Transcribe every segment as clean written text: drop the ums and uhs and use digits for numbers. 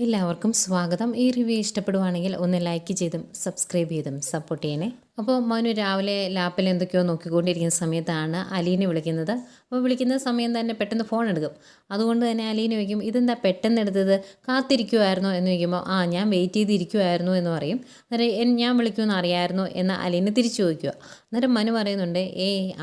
എല്ലാവർക്കും സ്വാഗതം. ഈ റിവ്യൂ ഇഷ്ടപ്പെടുവാണെങ്കിൽ ഒന്ന് ലൈക്ക് ചെയ്തും സബ്സ്ക്രൈബ് ചെയ്തും സപ്പോർട്ട് ചെയ്യണേ. അപ്പോൾ മനു രാവിലെ ലാപ്പിൽ എന്തൊക്കെയോ നോക്കിക്കൊണ്ടിരിക്കുന്ന സമയത്താണ് അലീനെ വിളിക്കുന്നത്. അപ്പോൾ വിളിക്കുന്ന സമയം തന്നെ പെട്ടെന്ന് ഫോൺ എടുക്കും. അതുകൊണ്ട് തന്നെ അലീന ചോദിക്കും, ഇതെന്താ പെട്ടെന്ന് എടുത്തത്, കാത്തിരിക്കുമായിരുന്നോ എന്ന് ചോദിക്കുമ്പോൾ ഞാൻ വെയിറ്റ് ചെയ്തിരിക്കുമായിരുന്നു എന്ന് പറയും. അന്നേരം ഞാൻ വിളിക്കുമെന്ന് അറിയാമായിരുന്നു എന്ന് അലീന തിരിച്ചു ചോദിക്കുക. അന്നേരം മനു പറയുന്നുണ്ട്,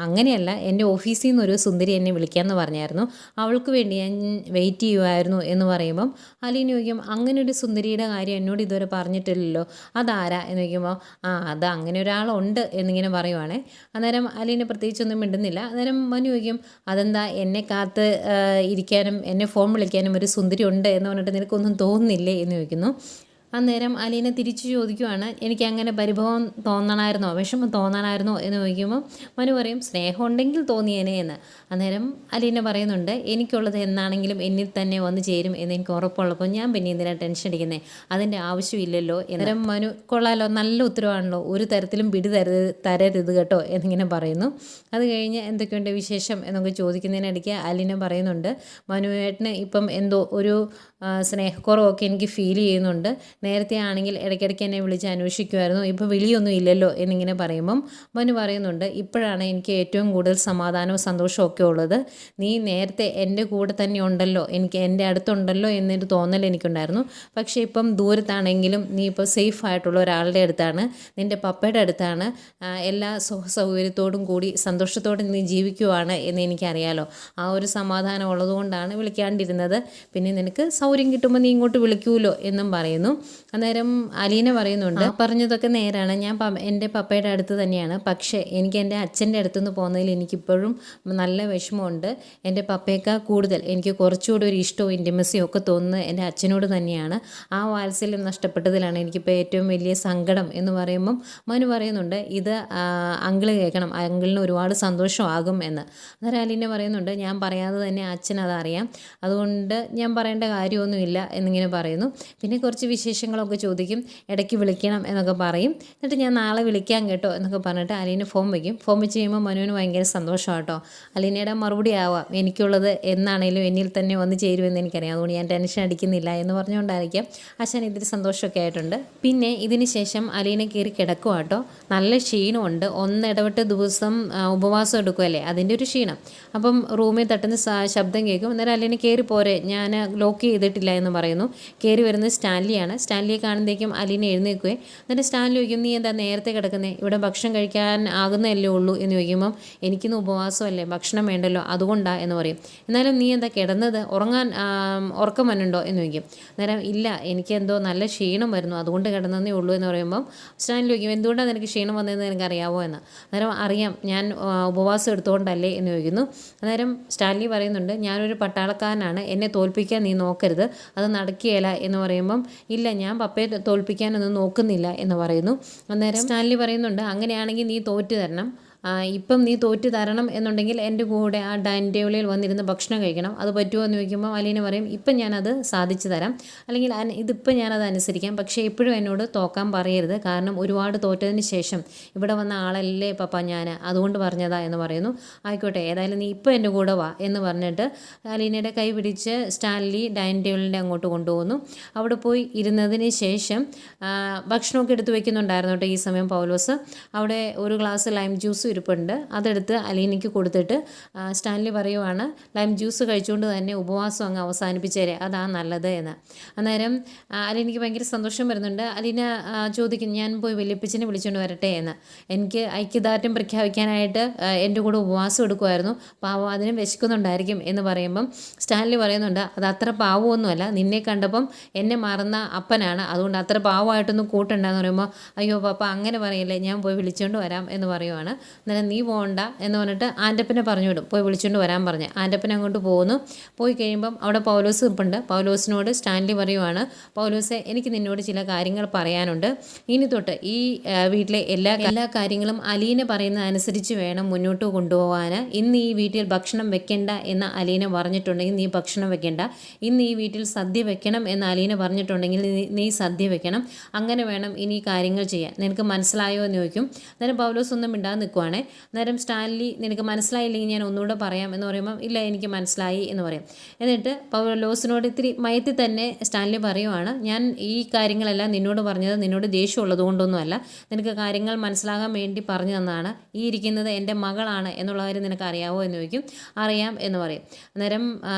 അങ്ങനെയല്ല, എൻ്റെ ഓഫീസിൽ നിന്നൊരു സുന്ദരി എന്നെ വിളിക്കാമെന്ന് പറഞ്ഞായിരുന്നു, അവൾക്ക് വേണ്ടി ഞാൻ വെയിറ്റ് ചെയ്യുമായിരുന്നു എന്ന് പറയുമ്പം അലീന ചോദിക്കും, അങ്ങനെ ഒരു സുന്ദരിയുടെ കാര്യം എന്നോട് ഇതുവരെ പറഞ്ഞിട്ടില്ലല്ലോ, അതാരാ എന്ന് ചോദിക്കുമ്പോൾ അത് അങ്ങനെ ഒരാളുണ്ട് എന്നിങ്ങനെ പറയുവാണേ. അന്നേരം അലീന പ്രത്യേകിച്ചൊന്നും മിണ്ടുന്നില്ല. അന്നേരം മനു ചോദിക്കും, അതെന്താ എന്നെ കാത്ത് ഇരിക്കാനും എന്നെ ഫോൺ വിളിക്കാനും ഒരു സുന്ദരി ഉണ്ട് എന്ന് പറഞ്ഞിട്ട് നിനക്കൊന്നും തോന്നുന്നില്ലേ എന്ന് ചോദിക്കുന്നു. അന്നേരം അലീന തിരിച്ചു ചോദിക്കുവാണ്, എനിക്ക് അങ്ങനെ പരിഭവം തോന്നണമായിരുന്നോ, വിഷമം തോന്നണമായിരുന്നോ എന്ന് ചോദിക്കുമ്പോൾ മനു പറയും, സ്നേഹം ഉണ്ടെങ്കിൽ തോന്നിയേനെ എന്ന്. അന്നേരം അലീന പറയുന്നുണ്ട്, എനിക്കുള്ളത് എന്നാണെങ്കിലും എന്നിൽ തന്നെ വന്ന് ചേരും എന്ന് എനിക്ക് ഉറപ്പുള്ളപ്പോൾ ഞാൻ പിന്നെ എന്തിനാണ് ടെൻഷൻ അടിക്കുന്നത്, അതിൻ്റെ ആവശ്യമില്ലല്ലോ. അന്നേരം മനു, കൊള്ളാലോ, നല്ല ഉത്തരവാണല്ലോ, ഒരു തരത്തിലും പിടി തരരുത് കേട്ടോ എന്നിങ്ങനെ പറയുന്നു. അത് കഴിഞ്ഞ് എന്തൊക്കെയുണ്ട് വിശേഷം എന്നൊക്കെ ചോദിക്കുന്നതിനിടയ്ക്ക് അലീന പറയുന്നുണ്ട്, മനുവേട്ടന് ഇപ്പം എന്തോ ഒരു സ്നേഹക്കുറവൊക്കെ എനിക്ക് ഫീൽ ചെയ്യുന്നുണ്ട്. നേരത്തെ ആണെങ്കിൽ ഇടയ്ക്കിടയ്ക്ക് എന്നെ വിളിച്ച് അന്വേഷിക്കുമായിരുന്നു, ഇപ്പോൾ വിളിയൊന്നും ഇല്ലല്ലോ എന്നിങ്ങനെ പറയുമ്പം മനു പറയുന്നുണ്ട്, ഇപ്പോഴാണ് എനിക്ക് ഏറ്റവും കൂടുതൽ സമാധാനവും സന്തോഷവും ഒക്കെ ഉള്ളത്. നീ നേരത്തെ എൻ്റെ കൂടെ തന്നെ ഉണ്ടല്ലോ, എനിക്ക് എൻ്റെ അടുത്തുണ്ടല്ലോ എന്നൊരു തോന്നൽ എനിക്കുണ്ടായിരുന്നു. പക്ഷേ ഇപ്പം ദൂരത്താണെങ്കിലും നീ ഇപ്പോൾ സേഫ് ആയിട്ടുള്ള ഒരാളുടെ അടുത്താണ്, നിൻ്റെ പപ്പയുടെ അടുത്താണ്, എല്ലാ സൗകര്യത്തോടും കൂടി സന്തോഷത്തോടെ നീ ജീവിക്കുവാണ് എന്ന് എനിക്കറിയാലോ. ആ ഒരു സമാധാനം ഉള്ളതുകൊണ്ടാണ് വിളിക്കാണ്ടിരുന്നത്. പിന്നെ നിനക്ക് സൗകര്യം കിട്ടുമ്പോൾ നീ ഇങ്ങോട്ട് വിളിക്കൂലോ എന്നും പറയുന്നു. അന്നേരം അലീന പറയുന്നുണ്ട്, പറഞ്ഞതൊക്കെ നേരാണ്, ഞാൻ എൻ്റെ പപ്പയുടെ അടുത്ത് തന്നെയാണ്, പക്ഷേ എനിക്ക് എൻ്റെ അച്ഛൻ്റെ അടുത്തുനിന്ന് പോകുന്നതിൽ എനിക്കിപ്പോഴും നല്ല വിഷമമുണ്ട്. എൻ്റെ പപ്പയേക്കാൾ കൂടുതൽ എനിക്ക് കുറച്ചുകൂടി ഒരു ഇഷ്ടവും ഇൻറ്റിമസിയും ഒക്കെ തോന്നുന്നത് എൻ്റെ അച്ഛനോട് തന്നെയാണ്. ആ വാത്സല്യം നഷ്ടപ്പെട്ടതിലാണ് എനിക്കിപ്പോൾ ഏറ്റവും വലിയ സങ്കടം എന്ന് പറയുമ്പം മനു പറയുന്നുണ്ട്, ഇത് അങ്കിള് കേൾക്കണം, അങ്കിളിന് ഒരുപാട് സന്തോഷമാകും എന്ന്. അന്നേരം അലീന പറയുന്നുണ്ട്, ഞാൻ പറയാതെ തന്നെ അച്ഛൻ അതറിയാം, അതുകൊണ്ട് ഞാൻ പറയേണ്ട കാര്യമൊന്നുമില്ല എന്നിങ്ങനെ പറയുന്നു. പിന്നെ കുറച്ച് വിശേഷങ്ങളൊക്കെ ചോദിക്കും, ഇടയ്ക്ക് വിളിക്കണം എന്നൊക്കെ പറയും. എന്നിട്ട് ഞാൻ നാളെ വിളിക്കാം കേട്ടോ എന്നൊക്കെ പറഞ്ഞിട്ട് അലീന ഫോം വയ്ക്കും. ഫോം വെച്ച് കഴിയുമ്പോൾ മനുവിന് ഭയങ്കര സന്തോഷമാണ് കേട്ടോ. അലീനയുടെ മറുപടി ആവാം, എനിക്കുള്ളത് എന്നാണേലും എന്നിൽ തന്നെ വന്ന് ചേരുമെന്ന് എനിക്കറിയാം, അതുകൊണ്ട് ഞാൻ ടെൻഷൻ അടിക്കുന്നില്ല എന്ന് പറഞ്ഞുകൊണ്ടായിരിക്കാം അച്ഛൻ ഇതിൽ സന്തോഷമൊക്കെ ആയിട്ടുണ്ട്. പിന്നെ ഇതിന് ശേഷം അലീന കയറി കിടക്കുക കേട്ടോ. നല്ല ക്ഷീണമുണ്ട്, ഒന്നിടവിട്ട് ദിവസം ഉപവാസം എടുക്കുമല്ലേ, അതിൻ്റെ ഒരു ക്ഷീണം. അപ്പം റൂമിൽ തട്ടുന്ന ശബ്ദം കേൾക്കും. അന്നേരം അലീന കയറി പോരെ, ഞാൻ ലോക്ക് ചെയ്തിട്ടില്ല എന്ന് പറയുന്നു. കയറി വരുന്നത് സ്റ്റാൻലിയാണ്. സ്റ്റാൻലിയെ കാണുമ്പോഴേക്കും അലീന എഴുന്നേൽക്കുവേ. എന്നിട്ട് സ്റ്റാൻലി ചോദിക്കും, നീ എന്താ നേരത്തെ കിടക്കുന്നത്, ഇവിടെ ഭക്ഷണം കഴിക്കാൻ ആകുന്നതല്ലേ ഉള്ളൂ എന്ന് ചോദിക്കുമ്പം എനിക്കിന്ന് ഉപവാസമല്ലേ, ഭക്ഷണം വേണ്ടല്ലോ അതുകൊണ്ടാണ് എന്ന് പറയും. എന്നാലും നീ എന്താ കിടന്നത്, ഉറക്കം വന്നുണ്ടോ എന്ന് ചോദിക്കും. അന്നേരം ഇല്ല, എനിക്കെന്തോ നല്ല ക്ഷീണം വരുന്നു, അതുകൊണ്ട് കിടന്നതേ ഉള്ളൂ എന്ന് പറയുമ്പം സ്റ്റാൻലി ചോദിക്കും, എന്തുകൊണ്ടാണ് നിനക്ക് ക്ഷീണം വന്നതെന്ന് എനിക്കറിയാവോ എന്ന്. അന്നേരം അറിയാം, ഞാൻ ഉപവാസം എടുത്തുകൊണ്ടല്ലേ എന്ന് ചോദിക്കുന്നു. അന്നേരം സ്റ്റാൻലി പറയുന്നുണ്ട്, ഞാനൊരു പട്ടാളക്കാരനാണ്, എന്നെ തോൽപ്പിക്കാൻ നീ നോക്കരുത്, അത് നടക്കുകയില്ല എന്ന് പറയുമ്പം ഇല്ല, ഞാൻ പപ്പയെ തോൽപ്പിക്കാനൊന്നും നോക്കുന്നില്ല എന്ന് പറയുന്നു. അന്നേരം സ്റ്റാൻലി പറയുന്നുണ്ട്, അങ്ങനെയാണെങ്കിൽ നീ തോറ്റു തരണം, ഇപ്പം നീ തോറ്റു തരണം എന്നുണ്ടെങ്കിൽ എൻ്റെ കൂടെ ആ ഡൈനിങ് ടേബിളിൽ വന്നിരുന്ന് ഭക്ഷണം കഴിക്കണം, അത് പറ്റുമോ എന്ന് ചോദിക്കുമ്പോൾ അലീന പറയും, ഇപ്പം ഞാനത് സാധിച്ചു തരാം, അല്ലെങ്കിൽ ഇതിപ്പം ഞാനത് അനുസരിക്കാം, പക്ഷേ എപ്പോഴും എന്നോട് തോക്കാൻ പറയരുത്, കാരണം ഒരുപാട് തോറ്റതിന് ശേഷം ഇവിടെ വന്ന ആളല്ലേ പപ്പ ഞാൻ, അതുകൊണ്ട് പറഞ്ഞതാ എന്ന് പറയുന്നു. ആയിക്കോട്ടെ, ഏതായാലും നീ ഇപ്പം എൻ്റെ കൂടെ വാ എന്ന് പറഞ്ഞിട്ട് അലീനയുടെ കൈ പിടിച്ച് സ്റ്റാൻലി ഡൈനിങ് ടേബിളിൻ്റെ അങ്ങോട്ട് കൊണ്ടുപോകുന്നു. അവിടെ പോയി ഇരുന്നതിന് ശേഷം ഭക്ഷണമൊക്കെ എടുത്ത് വയ്ക്കുന്നുണ്ടായിരുന്നു കേട്ടോ ഈ സമയം പൗലോസ്. അവിടെ ഒരു ഗ്ലാസ് ലൈം ജ്യൂസ് ഇരിപ്പുണ്ട്, അതെടുത്ത് അലീനയ്ക്ക് കൊടുത്തിട്ട് സ്റ്റാൻലി പറയുവാണ്, ലൈം ജ്യൂസ് കഴിച്ചുകൊണ്ട് തന്നെ ഉപവാസം അങ്ങ് അവസാനിപ്പിച്ചേരെ, അതാ നല്ലത് എന്ന്. അന്നേരം അലീനയ്ക്ക് ഭയങ്കര സന്തോഷം വരുന്നുണ്ട്. അലീന ചോദിക്കും, ഞാൻ പോയി വല്യപ്പച്ചനെ വിളിച്ചുകൊണ്ട് വരട്ടെ എന്ന്. എനിക്ക് ഐക്യദാർഢ്യം പ്രഖ്യാപിക്കാനായിട്ട് എൻ്റെ കൂടെ ഉപവാസം എടുക്കുമായിരുന്നു, പാവം അതിന് വിശക്കുന്നുണ്ടായിരിക്കും എന്ന് പറയുമ്പം സ്റ്റാൻലി പറയുന്നുണ്ട്, അത് അത്ര പാവമൊന്നുമല്ല, നിന്നെ കണ്ടപ്പം എന്നെ മറന്ന അപ്പനാണ്, അതുകൊണ്ട് അത്ര പാവമായിട്ടൊന്നും കൂട്ടുണ്ടെന്ന് പറയുമ്പോൾ അയ്യോ പപ്പ അങ്ങനെ പറയില്ലേ, ഞാൻ പോയി വിളിച്ചുകൊണ്ട് വരാം എന്ന് പറയുവാണ്. അന്നേരം നീ പോകണ്ട എന്ന് പറഞ്ഞിട്ട് ആൻ്റപ്പനെ പറഞ്ഞു വിടും, പോയി വിളിച്ചുകൊണ്ട് വരാൻ പറഞ്ഞ്. ആൻ്റപ്പൻ അങ്ങോട്ട് പോകുന്നു. പോയി കഴിയുമ്പം അവിടെ പൗലോസ് നിൽപ്പുണ്ട്. പൗലോസിനോട് സ്റ്റാൻലി പറയുവാണ്, പൗലോസെ, എനിക്ക് നിന്നോട് ചില കാര്യങ്ങൾ പറയാനുണ്ട്. ഇനി തൊട്ട് ഈ വീട്ടിലെ എല്ലാ കാര്യങ്ങളും അലീന പറയുന്ന അനുസരിച്ച് വേണം മുന്നോട്ട് കൊണ്ടുപോകാൻ. ഇന്ന് ഈ വീട്ടിൽ ഭക്ഷണം വെക്കേണ്ട എന്ന് അലീന പറഞ്ഞിട്ടുണ്ടെങ്കിൽ നീ ഭക്ഷണം വെക്കേണ്ട. ഇന്ന് ഈ വീട്ടിൽ സദ്യ വെക്കണം എന്ന് അലീന പറഞ്ഞിട്ടുണ്ടെങ്കിൽ നീ സദ്യ വെക്കണം. അങ്ങനെ വേണം ഇനി കാര്യങ്ങൾ ചെയ്യാൻ. നിനക്ക് മനസ്സിലായോ എന്ന് ചോദിക്കും. അന്നേരം പൗലോസ് ഒന്നും മിണ്ടാതെ നിൽക്കുവാണ്. പറയുവാണേ. അന്നേരം സ്റ്റാൻലി നിനക്ക് മനസ്സിലായില്ലെങ്കിൽ ഞാൻ ഒന്നുകൂടെ പറയാം എന്ന് പറയുമ്പം ഇല്ല എനിക്ക് മനസ്സിലായി എന്ന് പറയും. എന്നിട്ട് പൗലോസിനോട് ഇത്തിരി മയത്തിൽ തന്നെ സ്റ്റാൻലി പറയുവാണ്, ഞാൻ ഈ കാര്യങ്ങളെല്ലാം നിന്നോട് പറഞ്ഞത് നിന്നോട് ദേഷ്യം ഉള്ളതുകൊണ്ടൊന്നുമല്ല, നിനക്ക് കാര്യങ്ങൾ മനസ്സിലാകാൻ വേണ്ടി പറഞ്ഞു തന്നതാണ്. ഈ ഇരിക്കുന്നത് എൻ്റെ മകളാണ് എന്നുള്ള കാര്യം നിനക്ക് അറിയാവോ എന്ന് ചോദിക്കും. അറിയാം എന്ന് പറയും. അന്നേരം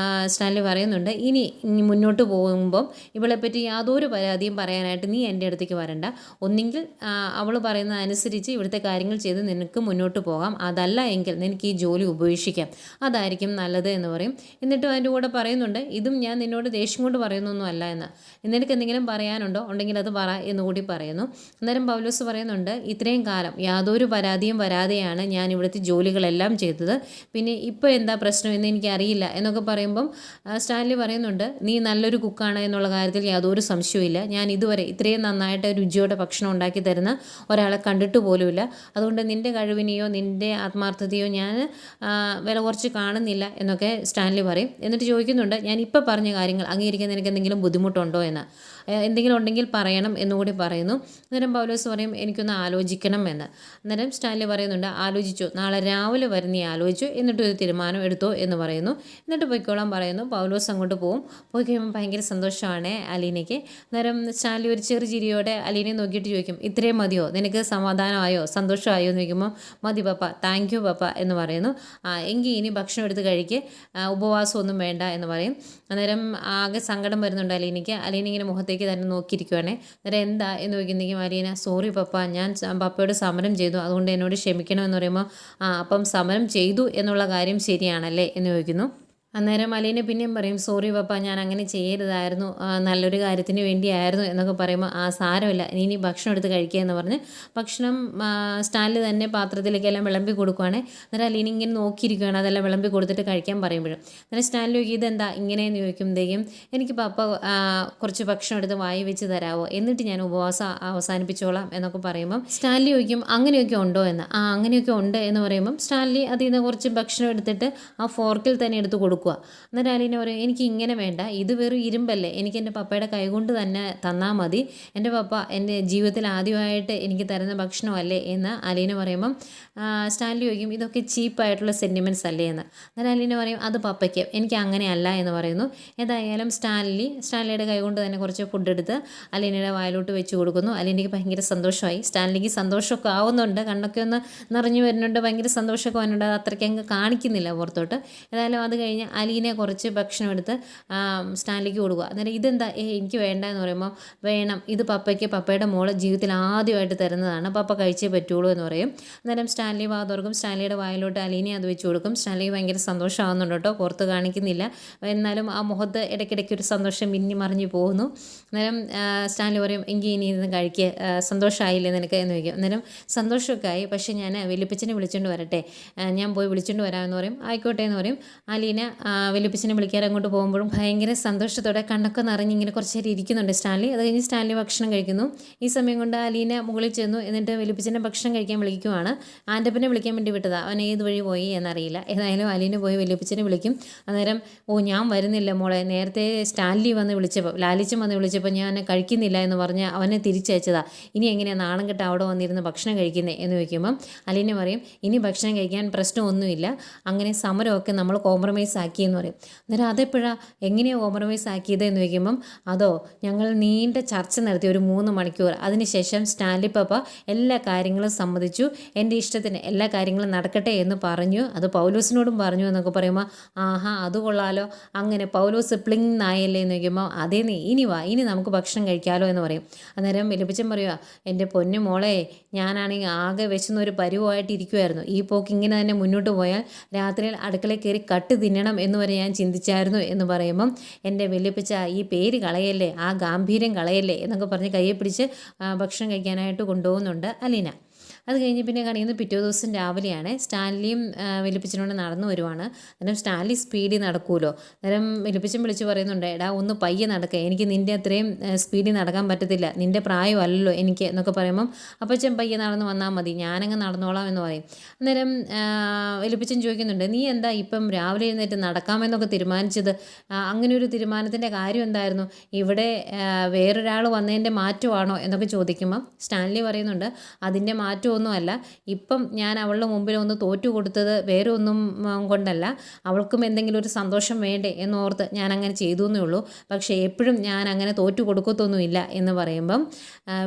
സ്റ്റാൻലി പറയുന്നുണ്ട്, ഇനി മുന്നോട്ട് പോകുമ്പം ഇവളെപ്പറ്റി യാതൊരു പരാതിയും പറയാനായിട്ട് നീ എൻ്റെ അടുത്തേക്ക് വരണ്ട. ഒന്നെങ്കിൽ അവൾ പറയുന്നത് അനുസരിച്ച് ഇവിടുത്തെ കാര്യങ്ങൾ ചെയ്ത് നിനക്ക് മുന്നോട്ട് പോകാം, അതല്ല എങ്കിൽ നിനക്ക് ഈ ജോലി ഉപേക്ഷിക്കാം, അതായിരിക്കും നല്ലത് എന്ന് പറയും. എന്നിട്ടും അതിൻ്റെ കൂടെ പറയുന്നുണ്ട്, ഇതും ഞാൻ നിന്നോട് ദേഷ്യം കൊണ്ട് പറയുന്നൊന്നും അല്ല എന്ന്. നിനക്ക് എന്തെങ്കിലും പറയാനുണ്ടോ ഉണ്ടെങ്കിൽ അത് പറ എന്നുകൂടി പറയുന്നു. അന്നേരം പൗലോസ് പറയുന്നുണ്ട്, ഇത്രയും കാലം യാതൊരു പരാതിയും വരാതെയാണ് ഞാൻ ഇവിടുത്തെ ജോലികളെല്ലാം ചെയ്തത്, പിന്നെ ഇപ്പോൾ എന്താ പ്രശ്നം എന്ന് എനിക്കറിയില്ല എന്നൊക്കെ പറയുമ്പം സ്റ്റാൻലി പറയുന്നുണ്ട്, നീ നല്ലൊരു കുക്കാണ് എന്നുള്ള കാര്യത്തിൽ യാതൊരു സംശയവുമില്ല. ഞാൻ ഇതുവരെ ഇത്രയും നന്നായിട്ട് രുചിയോടെ ഭക്ഷണം ഉണ്ടാക്കി തരുന്ന ഒരാളെ കണ്ടിട്ട് പോലുമില്ല. അതുകൊണ്ട് നിൻ്റെ കഴിവിനെയോ നിൻ്റെ ആത്മാർത്ഥതയോ ഞാൻ വില കുറച്ച് കാണുന്നില്ല എന്നൊക്കെ സ്റ്റാൻലി പറയും. എന്നിട്ട് ചോദിക്കുന്നുണ്ട്, ഞാൻ ഇപ്പോൾ പറഞ്ഞ കാര്യങ്ങൾ അംഗീകരിക്കാൻ നിനക്ക് എന്തെങ്കിലും ബുദ്ധിമുട്ടുണ്ടോ എന്ന്, എന്തെങ്കിലും ഉണ്ടെങ്കിൽ പറയണം എന്നുകൂടി പറയുന്നു. അന്നേരം പൗലോസ് പറയും, എനിക്കൊന്ന് ആലോചിക്കണം എന്ന്. അന്നേരം സ്റ്റാൻലി പറയുന്നുണ്ട്, ആലോചിച്ചു, നാളെ രാവിലെ വരെ നീ ആലോചിച്ചു എന്നിട്ടൊരു തീരുമാനം എടുത്തോ എന്ന് പറയുന്നു. എന്നിട്ട് പൊയ്ക്കോളാൻ പറയുന്നു. പൗലോസ് അങ്ങോട്ട് പോയി കഴിയുമ്പോൾ ഭയങ്കര സന്തോഷമാണ് അലീനയ്ക്ക്. അന്നേരം സ്റ്റാൻലി ഒരു ചെറു ചിരിയോടെ അലീനയെ നോക്കിയിട്ട് ചോദിക്കും, ഇത്രയും മതിയോ, നിനക്ക് സമാധാനമായോ സന്തോഷമായോ എന്ന് ചോദിക്കുമ്പോൾ മതി പപ്പ, താങ്ക് യു പപ്പ എന്ന് പറയുന്നു. എങ്കിൽ ഇനി ഭക്ഷണം എടുത്ത് കഴിക്ക്, ഉപവാസമൊന്നും വേണ്ട എന്ന് പറയും. അന്നേരം ആകെ സങ്കടം വരുന്നുണ്ട് അലീനയ്ക്ക്. അലീന ഇങ്ങനെ മുഖത്തേക്ക് തന്നെ നോക്കിയിരിക്കുവാണേ. അന്നേരം എന്താ എന്ന് ചോദിക്കുന്നെങ്കിൽ അലീന, സോറി പപ്പ, ഞാൻ പപ്പയോട് സമരം ചെയ്തു, അതുകൊണ്ട് എന്നോട് ക്ഷമിക്കണമെന്ന് പറയുമ്പോൾ അപ്പം സമരം ചെയ്തു എന്നുള്ള കാര്യം ശരിയാണല്ലേ എന്ന് ചോദിക്കുന്നു. അന്നേരം അലീന പിന്നെയും പറയും, സോറി പപ്പ, ഞാൻ അങ്ങനെ ചെയ്യരുതായിരുന്നു, നല്ലൊരു കാര്യത്തിന് വേണ്ടിയായിരുന്നു എന്നൊക്കെ പറയുമ്പോൾ സാരമില്ല, ഇനി ഭക്ഷണം എടുത്ത് കഴിക്കുക എന്ന് പറഞ്ഞ് ഭക്ഷണം സ്റ്റാൻലി തന്നെ പാത്രത്തിലേക്കെല്ലാം വിളമ്പി കൊടുക്കുവാണേ. അന്നേരം അലീന ഇങ്ങനെ നോക്കിയിരിക്കുകയാണ് അതെല്ലാം വിളമ്പി കൊടുത്തിട്ട് കഴിക്കാൻ പറയുമ്പോഴും. അന്നേരം സ്റ്റാൻലി ചോദിക്കും, ഇതെന്താ ഇങ്ങനെയെന്ന് ചോദിക്കുമ്പോഴത്തേക്കും, എനിക്ക് പപ്പ കുറച്ച് ഭക്ഷണം എടുത്ത് വായി വെച്ച് തരാമോ, എന്നിട്ട് ഞാൻ ഉപവാസം അവസാനിപ്പിച്ചോളാം എന്നൊക്കെ പറയുമ്പം സ്റ്റാൻലി ചോദിക്കും, അങ്ങനെയൊക്കെ ഉണ്ടോ എന്ന്. അങ്ങനെയൊക്കെ ഉണ്ട് എന്ന് പറയുമ്പം സ്റ്റാൻലി അതിൽ നിന്ന് കുറച്ച് ഭക്ഷണം എടുത്തിട്ട് ആ ഫോർക്കിൽ തന്നെ എടുത്ത് കൊടുക്കും. അന്നേരം അലീന പറയും, എനിക്ക് ഇങ്ങനെ വേണ്ട, ഇത് വെറും ഇരുമ്പല്ലേ, എനിക്ക് എൻ്റെ പപ്പയുടെ കൈകൊണ്ട് തന്നെ തന്നാൽ മതി, എൻ്റെ പപ്പ എൻ്റെ ജീവിതത്തിൽ ആദ്യമായിട്ട് എനിക്ക് തരുന്ന ഭക്ഷണമല്ലേ എന്ന് അലീന പറയുമ്പം സ്റ്റാൻലി ചോദിക്കും, ഇതൊക്കെ ചീപ്പായിട്ടുള്ള സെൻറ്റിമെൻറ്റ്സ് അല്ലേ എന്ന്. അന്നേരം അലീന പറയും, അത് പപ്പയ്ക്ക്, എനിക്ക് അങ്ങനെയല്ല എന്ന് പറയുന്നു. ഏതായാലും സ്റ്റാൻലിയുടെ കൈകൊണ്ട് തന്നെ കുറച്ച് ഫുഡ് എടുത്ത് അലീനയുടെ വായിലോട്ട് വെച്ച് കൊടുക്കുന്നു. അലീനയ്ക്ക് ഭയങ്കര സന്തോഷമായി. സ്റ്റാൻലിക്ക് സന്തോഷമൊക്കെ ആവുന്നുണ്ട്, കണ്ണൊക്കെ ഒന്ന് നിറഞ്ഞു വരുന്നുണ്ട്, ഭയങ്കര സന്തോഷമൊക്കെ വരുന്നുണ്ട്, അത് അത്രയ്ക്ക് അങ്ങ് കാണിക്കുന്നില്ല പുറത്തോട്ട്. ഏതായാലും അത് കഴിഞ്ഞ് അലീന കുറച്ച് ഭക്ഷണം എടുത്ത് സ്റ്റാൻലിക്ക് കൊടുക്കുക. അന്നേരം ഇതെന്താ എനിക്ക് വേണ്ട എന്ന് പറയുമ്പോൾ, വേണം, ഇത് പപ്പയ്ക്ക്, പപ്പയുടെ മോള് ജീവിതത്തിൽ ആദ്യമായിട്ട് തരുന്നതാണ്, പപ്പ കഴിച്ചേ പറ്റുള്ളൂ എന്ന് പറയും. അന്നേരം സ്റ്റാൻലി തുറക്കും, സ്റ്റാൻലിയുടെ വായിലോട്ട് അലീന അത് വെച്ച് കൊടുക്കും. സ്റ്റാൻലിക്ക് ഭയങ്കര സന്തോഷമാകുന്നുണ്ട് കേട്ടോ, പുറത്ത് കാണിക്കുന്നില്ല, എന്നാലും ആ മുഖത്ത് ഇടയ്ക്കിടയ്ക്ക് ഒരു സന്തോഷം മിന്നി മറിഞ്ഞ് പോകുന്നു. അന്നേരം സ്റ്റാൻലി പറയും, എങ്കിൽ ഇനി ഇരുന്ന് കഴിക്കുക, സന്തോഷമായില്ലേ നിനക്ക് എന്ന് ചോദിക്കും. അന്നേരം സന്തോഷമൊക്കെ ആയി, പക്ഷേ ഞാൻ വലിയപ്പച്ചനെ വിളിച്ചുകൊണ്ട് വരട്ടെ, ഞാൻ പോയി വിളിച്ചുകൊണ്ട് വരാമെന്ന് പറയും. ആയിക്കോട്ടെ എന്ന് പറയും. അലീന വലിയപ്പച്ചനെ വിളിക്കാൻ അങ്ങോട്ട് പോകുമ്പോഴും ഭയങ്കര സന്തോഷത്തോടെ കണ്ണൊക്കെ നിറഞ്ഞിങ്ങനെ കുറച്ച് നേരം ഇരിക്കുന്നുണ്ട് സ്റ്റാൻലി. അത് കഴിഞ്ഞ് സ്റ്റാൻലി ഭക്ഷണം കഴിക്കുന്നു. ഈ സമയം കൊണ്ട് അലീന മുകളിൽ ചെന്നു. എന്നിട്ട് വലിയപ്പച്ചനെ ഭക്ഷണം കഴിക്കാൻ വിളിക്കുവാണ്. ആൻ്റപ്പനെ വിളിക്കാൻ വേണ്ടി വിട്ടതാണ്, അവൻ ഏത് വഴി പോയി എന്നറിയില്ല. ഏതായാലും അലീന പോയി വലിയപ്പച്ചനെ വിളിക്കും. അന്നേരം, ഞാൻ വരുന്നില്ല മോളെ, നേരത്തെ സ്റ്റാൻലി വന്ന് വിളിച്ചപ്പോൾ, ലാലിച്ചൻ വന്ന് വിളിച്ചപ്പോൾ ഞാൻ കഴിക്കുന്നില്ല എന്ന് പറഞ്ഞ് അവനെ തിരിച്ചയച്ചതാ, ഇനി എങ്ങനെയാണ് നാണം കെട്ട് അവിടെ വന്നിരുന്ന് ഭക്ഷണം കഴിക്കുന്നത് എന്ന് ചോദിക്കുമ്പം അലീന പറയും, ഇനി ഭക്ഷണം കഴിക്കാൻ പ്രശ്നമൊന്നുമില്ല, അങ്ങനെ സമരമൊക്കെ നമ്മൾ കോംപ്രമൈസ് ആക്കിയെന്ന് പറയും. അന്നേരം അതെപ്പോഴാണ്, എങ്ങനെയാണ് കോംപ്രമൈസ് ആക്കിയത് എന്ന് ചോദിക്കുമ്പം, അതോ ഞങ്ങൾ നീണ്ട ചർച്ച നടത്തി ഒരു 3 മണിക്കൂർ, അതിനുശേഷം സ്റ്റാൻലി പപ്പ എല്ലാ കാര്യങ്ങളും സമ്മതിച്ചു, എൻ്റെ ഇഷ്ടത്തിന് എല്ലാ കാര്യങ്ങളും നടക്കട്ടെ എന്ന് പറഞ്ഞു, അത് പൗലോസിനോടും പറഞ്ഞു എന്നൊക്കെ പറയുമ്പോൾ, ആഹാ അത് കൊള്ളാലോ, അങ്ങനെ പൗലോസ് പ്ലിങ് നായല്ലേ എന്ന് ചോദിക്കുമ്പോൾ, അതേ നീ ഇനി വാ, ഇനി നമുക്ക് ഭക്ഷണം കഴിക്കാമല്ലോ എന്ന് പറയും. അന്നേരം വലിയപ്പച്ചൻ പറയുക, എൻ്റെ പൊന്നു മോളെ, ഞാനാണെങ്കിൽ ആകെ വിശന്നൊരു പരുവമായിട്ട് ഇരിക്കുമായിരുന്നു, ഈ പോക്ക് ഇങ്ങനെ തന്നെ മുന്നോട്ട് പോയാൽ രാത്രിയിൽ അടുക്കളയിൽ കയറി കട്ട് തിന്നണം എന്ന് വരെ ഞാൻ ചിന്തിച്ചായിരുന്നു എന്ന് പറയുമ്പം, എൻ്റെ വലിയപ്പച്ച ഈ പേര് കളയല്ലേ, ആ ഗാംഭീര്യം കളയല്ലേ എന്നൊക്കെ പറഞ്ഞ് കയ്യെ പിടിച്ച് ഭക്ഷണം കഴിക്കാനായിട്ട് കൊണ്ടുപോകുന്നുണ്ട് അലീന. അത് കഴിഞ്ഞ് പിന്നെ കാണിക്കുന്നത് പിറ്റേ ദിവസം രാവിലെയാണ്. സ്റ്റാൻലിയും വലിയപ്പച്ചനോട് നടന്നു വരുവാണ്. അന്നേരം സ്റ്റാൻലി സ്പീഡിൽ നടക്കുമല്ലോ. അന്നേരം വലിയപ്പച്ചൻ വിളിച്ച് പറയുന്നുണ്ട്, എടാ ഒന്ന് പയ്യെ നടക്കുക, എനിക്ക് നിൻ്റെ അത്രയും സ്പീഡിൽ നടക്കാൻ പറ്റത്തില്ല, നിൻ്റെ പ്രായമല്ലല്ലോ എനിക്ക് എന്നൊക്കെ പറയുമ്പം, അപ്പച്ചൻ പയ്യെ നടന്ന് വന്നാൽ മതി, ഞാനങ്ങ് നടന്നോളാം എന്ന് പറയും. അന്നേരം വലിയപ്പച്ചൻ ചോദിക്കുന്നുണ്ട്, നീ എന്താ ഇപ്പം രാവിലെ എഴുന്നേറ്റ് നടക്കാമെന്നൊക്കെ തീരുമാനിച്ചത്, അങ്ങനെ ഒരു തീരുമാനത്തിൻ്റെ കാര്യം എന്തായിരുന്നു, ഇവിടെ വേറൊരാൾ വന്നതിൻ്റെ മാറ്റമാണോ എന്നൊക്കെ ചോദിക്കുമ്പം സ്റ്റാൻലി പറയുന്നുണ്ട്, അതിൻ്റെ മാറ്റം മറ്റോ ഒന്നുമല്ല. ഇപ്പം ഞാൻ അവളുടെ മുമ്പിൽ ഒന്ന് തോറ്റു കൊടുത്തത് വേറെ ഒന്നും കൊണ്ടല്ല, അവൾക്കും എന്തെങ്കിലും ഒരു സന്തോഷം വേണ്ടേ എന്നോർത്ത് ഞാൻ അങ്ങനെ ചെയ്തു എന്നേ ഉള്ളൂ. പക്ഷേ എപ്പോഴും ഞാൻ അങ്ങനെ തോറ്റു കൊടുക്കത്തൊന്നുമില്ല എന്ന് പറയുമ്പം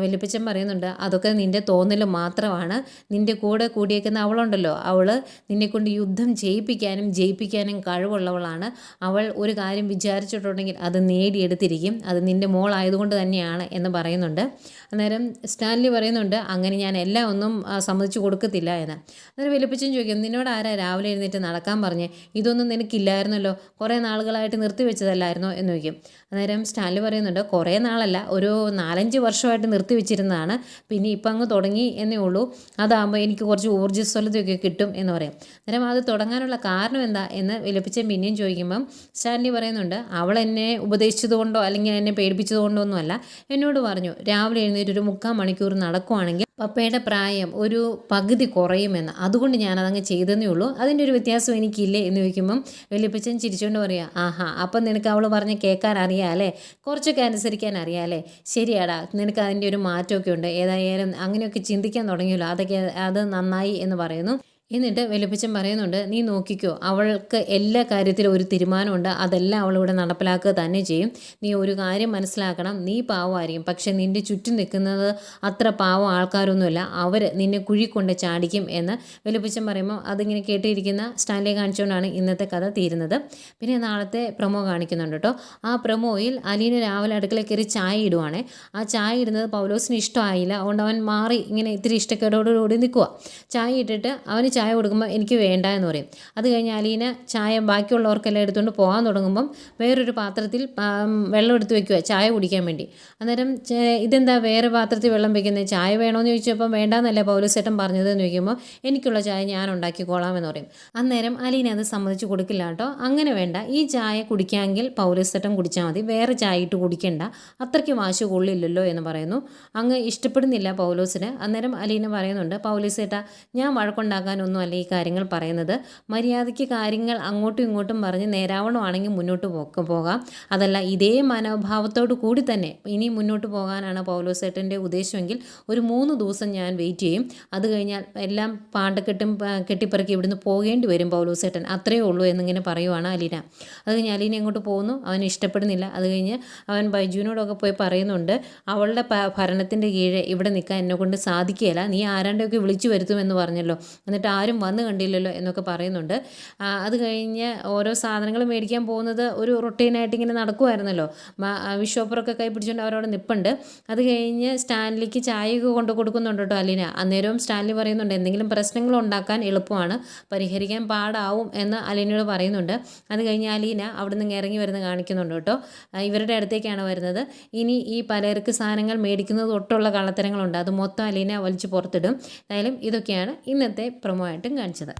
വല്യപ്പച്ചൻ പറയുന്നുണ്ട്, അതൊക്കെ നിൻ്റെ തോന്നൽ മാത്രമാണ്. നിൻ്റെ കൂടെ കൂടിയേക്കുന്ന അവളുണ്ടല്ലോ, അവൾ നിന്നെക്കൊണ്ട് യുദ്ധം ചെയ്യിപ്പിക്കാനും ജയിപ്പിക്കാനും കഴിവുള്ളവളാണ്. അവൾ ഒരു കാര്യം വിചാരിച്ചിട്ടുണ്ടെങ്കിൽ അത് നേടിയെടുത്തിരിക്കും. അത് നിൻ്റെ മോളായതുകൊണ്ട് തന്നെയാണ് എന്ന് പറയുന്നുണ്ട്. അന്നേരം സ്റ്റാൻലി പറയുന്നുണ്ട്, അങ്ങനെ ഞാൻ എല്ലാം ഒന്നും സമ്മതിച്ചു കൊടുക്കത്തില്ല എന്ന്. അന്നേരം വല്യപ്പച്ചൻ ചോദിക്കും, നിന്നോട് ആരാ രാവിലെ എഴുന്നേറ്റ് നടക്കാൻ പറഞ്ഞേ? ഇതൊന്നും നിനക്കില്ലായിരുന്നല്ലോ, കുറേ നാളുകളായിട്ട് നിർത്തിവെച്ചതല്ലായിരുന്നോ എന്ന് ചോദിക്കും. അന്നേരം സ്റ്റാൻലി പറയുന്നുണ്ട്, കുറേ നാളല്ല, ഒരു 4-5 വർഷമായിട്ട് നിർത്തിവെച്ചിരുന്നതാണ്. പിന്നെ ഇപ്പം അങ്ങ് തുടങ്ങി എന്നേ ഉള്ളൂ. അതാകുമ്പോൾ എനിക്ക് കുറച്ച് ഊർജ്ജസ്വലതയൊക്കെ കിട്ടും എന്ന് പറയും. അന്നേരം അത് തുടങ്ങാനുള്ള കാരണം എന്താ എന്ന് വല്യപ്പച്ചൻ പിന്നെയും ചോദിക്കുമ്പം സ്റ്റാൻലി പറയുന്നുണ്ട്, അവൾ എന്നെ ഉപദേശിച്ചത് കൊണ്ടോ അല്ലെങ്കിൽ എന്നെ പേടിപ്പിച്ചത് കൊണ്ടോ ഒന്നുമല്ല. എന്നോട് പറഞ്ഞു രാവിലെ എഴുന്നേറ്റ് ഒരു 3/4 മണിക്കൂർ നടക്കുവാണെങ്കിൽ പപ്പയുടെ പ്രായം ഒരു പകുതി കുറയുമെന്ന്. അതുകൊണ്ട് ഞാനതങ്ങ് ചെയ്തതേ ഉള്ളൂ. അതിൻ്റെ ഒരു വ്യത്യാസം എനിക്കില്ലേ എന്ന് ചോദിക്കുമ്പം വല്യപ്പച്ചൻ ചിരിച്ചുകൊണ്ട് പറയുക, ആഹാ, അപ്പം നിനക്ക് അവൾ പറഞ്ഞ് കേൾക്കാൻ അറിയാമല്ലേ, കുറച്ചൊക്കെ അനുസരിക്കാൻ അറിയാമല്ലേ? ശരിയാടാ, നിനക്ക് അതിൻ്റെ ഒരു മാറ്റമൊക്കെ ഉണ്ട്. ഏതായാലും അങ്ങനെയൊക്കെ ചിന്തിക്കാൻ തുടങ്ങിയല്ലോ, അത് നന്നായി എന്ന് പറയുന്നു. എന്നിട്ട് വല്യപ്പച്ചൻ പറയുന്നുണ്ട്, നീ നോക്കിക്കോ, അവൾക്ക് എല്ലാ കാര്യത്തിലും ഒരു തീരുമാനമുണ്ട്. അതെല്ലാം അവളിവിടെ നടപ്പിലാക്കുക തന്നെ ചെയ്യും. നീ ഒരു കാര്യം മനസ്സിലാക്കണം, നീ പാവമായിരിക്കും, പക്ഷെ നിൻ്റെ ചുറ്റും നിൽക്കുന്നത് അത്ര പാവം ആൾക്കാരൊന്നുമില്ല. അവർ നിന്നെ കുഴി കൊണ്ട് ചാടിക്കും എന്ന് വല്യപ്പച്ചൻ പറയുമ്പോൾ അതിങ്ങനെ കേട്ടിരിക്കുന്ന സ്റ്റാൻലിയെ കാണിച്ചുകൊണ്ടാണ് ഇന്നത്തെ കഥ തീരുന്നത്. പിന്നെ നാളത്തെ പ്രൊമോ കാണിക്കുന്നുണ്ട് കേട്ടോ. ആ പ്രൊമോയിൽ അലീന രാവിലെ അടുക്കളയിൽ കയറി ചായ ഇടുവാണേ. ആ ചായ ഇടുന്നത് പൗലോസിന് ഇഷ്ടമായില്ല. അതുകൊണ്ട് അവൻ മാറി ഇങ്ങനെ ഇത്തിരി ഇഷ്ടക്കേടോടുകൂടി നിൽക്കുക. ചായ ഇട്ടിട്ട് അവന് ചായ കൊടുക്കുമ്പോൾ എനിക്ക് വേണ്ട എന്ന് പറയും. അത് കഴിഞ്ഞ് അലീന ചായ ബാക്കിയുള്ളവർക്കെല്ലാം എടുത്തുകൊണ്ട് പോകാൻ തുടങ്ങുമ്പം വേറൊരു പാത്രത്തിൽ വെള്ളം എടുത്ത് വെക്കുക ചായ കുടിക്കാൻ വേണ്ടി. അന്നേരം ഇതെന്താ വേറെ പാത്രത്തിൽ വെള്ളം വെക്കുന്നത്, ചായ വേണമെന്ന് ചോദിച്ചപ്പം വേണ്ടാന്നല്ലേ പൗലോസേട്ടൻ പറഞ്ഞതെന്ന് ചോദിക്കുമ്പോൾ എനിക്കുള്ള ചായ ഞാൻ ഉണ്ടാക്കിക്കോളാം എന്ന് പറയും. അന്നേരം അലീന അത് സമ്മതിച്ച് കൊടുക്കില്ല കേട്ടോ. അങ്ങനെ വേണ്ട, ഈ ചായ കുടിക്കാമെങ്കിൽ പൗലോസേട്ടൻ കുടിച്ചാൽ മതി, വേറെ ചായ ഇട്ട് കുടിക്കണ്ട, അത്രയ്ക്ക് വാശി കൊള്ളില്ലല്ലോ എന്ന് പറയുന്നു. അങ്ങ് ഇഷ്ടപ്പെടുന്നില്ല പൗലോസിന്. അന്നേരം അലീന പറയുന്നുണ്ട്, പൗലോസേട്ടാ, ഞാൻ വഴക്കുണ്ടാക്കാനൊന്നും അല്ല ഈ കാര്യങ്ങൾ പറയുന്നത്. മര്യാദയ്ക്ക് കാര്യങ്ങൾ അങ്ങോട്ടും ഇങ്ങോട്ടും പറഞ്ഞ് നേരാവണമാണെങ്കിൽ മുന്നോട്ട് പോകാം. അതല്ല ഇതേ മനോഭാവത്തോടു കൂടി തന്നെ ഇനി മുന്നോട്ട് പോകാനാണ് പൗലോസേട്ടൻ്റെ ഉദ്ദേശമെങ്കിൽ ഒരു 3 ദിവസം ഞാൻ വെയിറ്റ് ചെയ്യും. അത് കഴിഞ്ഞാൽ എല്ലാം കെട്ടിപ്പറക്കി ഇവിടുന്ന് പോകേണ്ടി വരും പൗലോസേട്ടൻ, അത്രയേ ഉള്ളൂ എന്നിങ്ങനെ പറയുവാണ് അലീന. അത് കഴിഞ്ഞ് അലീന എങ്ങോട്ട് പോകുന്നു, അവന് ഇഷ്ടപ്പെടുന്നില്ല. അത് കഴിഞ്ഞ് അവൻ ബൈജുവിനോടൊക്കെ പോയി പറയുന്നുണ്ട്, അവളുടെ ഭരണത്തിൻ്റെ കീഴെ ഇവിടെ നിൽക്കാൻ എന്നെക്കൊണ്ട് സാധിക്കുകയില്ല, നീ ആരാണ്ടൊക്കെ വിളിച്ചു വരുത്തുമെന്ന് പറഞ്ഞല്ലോ, എന്നിട്ട് ആരും വന്ന് കണ്ടില്ലല്ലോ എന്നൊക്കെ പറയുന്നുണ്ട്. അത് കഴിഞ്ഞ് ഓരോ സാധനങ്ങൾ മേടിക്കാൻ പോകുന്നത് ഒരു റൊട്ടീനായിട്ട് ഇങ്ങനെ നടക്കുമായിരുന്നല്ലോ. വിഷോപ്പറൊക്കെ കൈ പിടിച്ചുകൊണ്ട് അവരവിടെ നിൽപ്പുണ്ട്. അത് കഴിഞ്ഞ് സ്റ്റാൻലിക്ക് ചായയൊക്കെ കൊണ്ട് കൊടുക്കുന്നുണ്ട് കേട്ടോ അലീന. അന്നേരവും സ്റ്റാൻലി പറയുന്നുണ്ട്, എന്തെങ്കിലും പ്രശ്നങ്ങൾ ഉണ്ടാക്കാൻ എളുപ്പമാണ്, പരിഹരിക്കാൻ പാടാവും എന്ന് അലീനയോട് പറയുന്നുണ്ട്. അത് കഴിഞ്ഞ് അലീന അവിടെ നിന്ന് ഇറങ്ങി വരുന്നത് കാണിക്കുന്നുണ്ട് കേട്ടോ. ഇവരുടെ അടുത്തേക്കാണ് വരുന്നത്. ഇനി ഈ പലർക്ക് സാധനങ്ങൾ മേടിക്കുന്നത് തൊട്ടുള്ള കള്ളത്തരങ്ങളുണ്ട്, അത് മൊത്തം അലീന വലിച്ച് പുറത്തിടും. എന്തായാലും ഇതൊക്കെയാണ് ഇന്നത്തെ പ്രൊമോ ആയിട്ടും കാണിച്ചത്.